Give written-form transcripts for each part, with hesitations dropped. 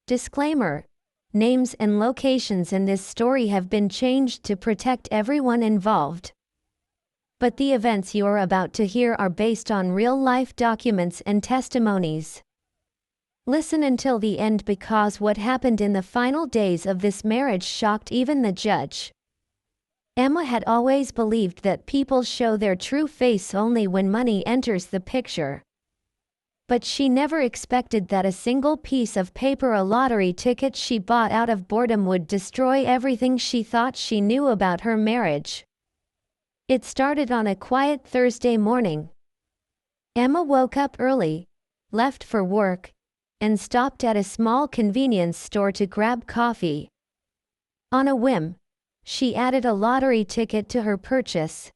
Disclaimer: names and locations in this story have been changed to protect everyone involved. But the events you are about to hear are based on real-life documents and testimonies. Listen until the end because what happened in the final days of this marriage shocked even the judge. Emma had always believed that people show their true face only when money enters the picture. But she never expected that a single piece of paper, a lottery ticket she bought out of boredom, would destroy everything she thought she knew about her marriage. It started on a quiet Thursday morning. Emma woke up early, left for work, and stopped at a small convenience store to grab coffee. On a whim, she added a lottery ticket to her purchase.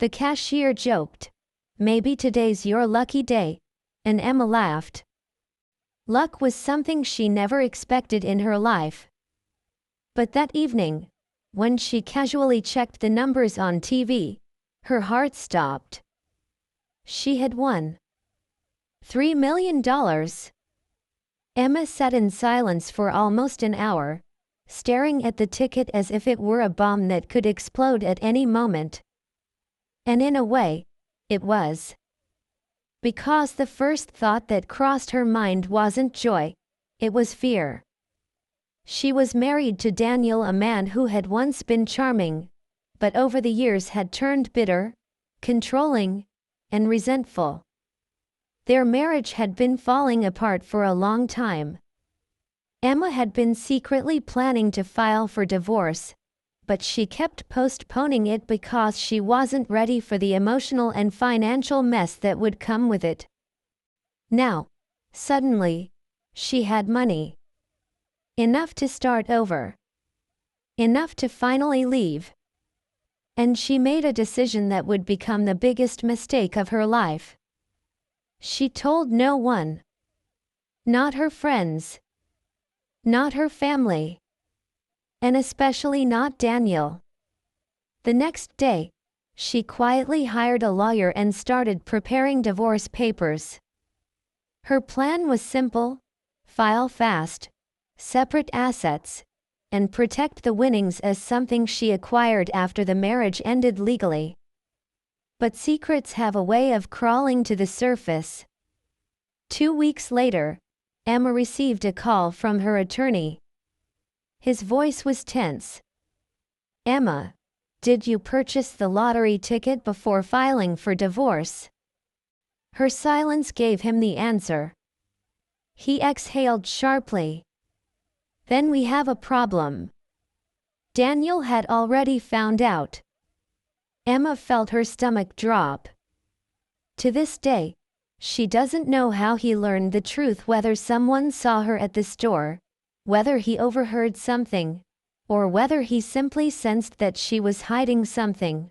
The cashier joked, "Maybe today's your lucky day," and Emma laughed. Luck was something she never expected in her life. But that evening, when she casually checked the numbers on TV, her heart stopped. She had won $3 million. Emma sat in silence for almost an hour, staring at the ticket as if it were a bomb that could explode at any moment. And in a way, it was. Because the first thought that crossed her mind wasn't joy, it was fear. She was married to Daniel, a man who had once been charming, but over the years had turned bitter, controlling, and resentful. Their marriage had been falling apart for a long time. Emma had been secretly planning to file for divorce, but she kept postponing it because she wasn't ready for the emotional and financial mess that would come with it. Now, suddenly, she had money. Enough to start over. Enough to finally leave. And she made a decision that would become the biggest mistake of her life. She told no one. Not her friends. Not her family. And especially not Daniel. The next day, she quietly hired a lawyer and started preparing divorce papers. Her plan was simple: file fast, separate assets, and protect the winnings as something she acquired after the marriage ended legally. But secrets have a way of crawling to the surface. 2 weeks later, Emma received a call from her attorney. His voice was tense. "Emma, did you purchase the lottery ticket before filing for divorce?" Her silence gave him the answer. He exhaled sharply. "Then we have a problem." Daniel had already found out. Emma felt her stomach drop. To this day, she doesn't know how he learned the truth, whether someone saw her at the store, whether he overheard something, or whether he simply sensed that she was hiding something.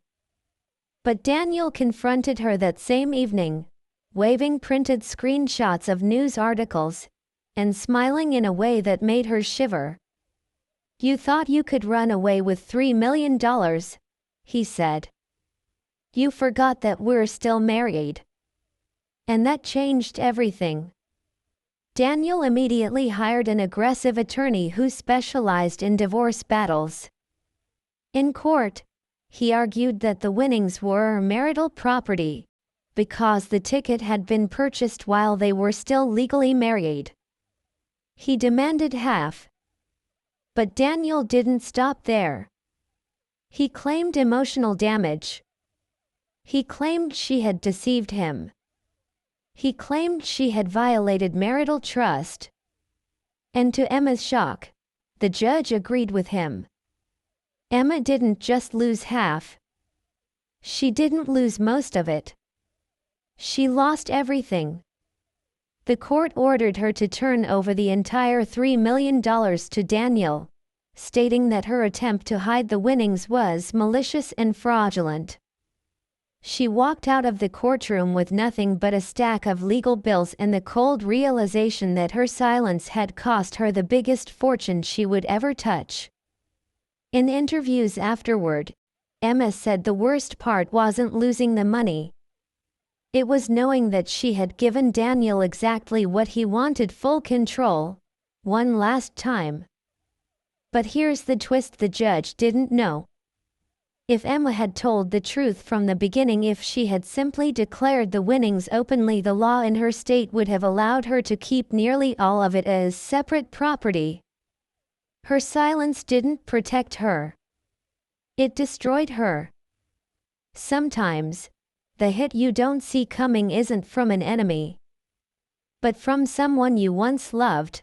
But Daniel confronted her that same evening, waving printed screenshots of news articles, and smiling in a way that made her shiver. "You thought you could run away with $3 million, he said. "You forgot that we're still married. And that changed everything." Daniel immediately hired an aggressive attorney who specialized in divorce battles. In court, he argued that the winnings were marital property, because the ticket had been purchased while they were still legally married. He demanded half. But Daniel didn't stop there. He claimed emotional damage. He claimed she had deceived him. He claimed she had violated marital trust. And to Emma's shock, the judge agreed with him. Emma didn't just lose half. She didn't lose most of it. She lost everything. The court ordered her to turn over the entire $3 million to Daniel, stating that her attempt to hide the winnings was malicious and fraudulent. She walked out of the courtroom with nothing but a stack of legal bills and the cold realization that her silence had cost her the biggest fortune she would ever touch. In interviews afterward, Emma said the worst part wasn't losing the money. It was knowing that she had given Daniel exactly what he wanted: full control, one last time. But here's the twist the judge didn't know. If Emma had told the truth from the beginning, if she had simply declared the winnings openly, the law in her state would have allowed her to keep nearly all of it as separate property. Her silence didn't protect her. It destroyed her. Sometimes, the hit you don't see coming isn't from an enemy, but from someone you once loved.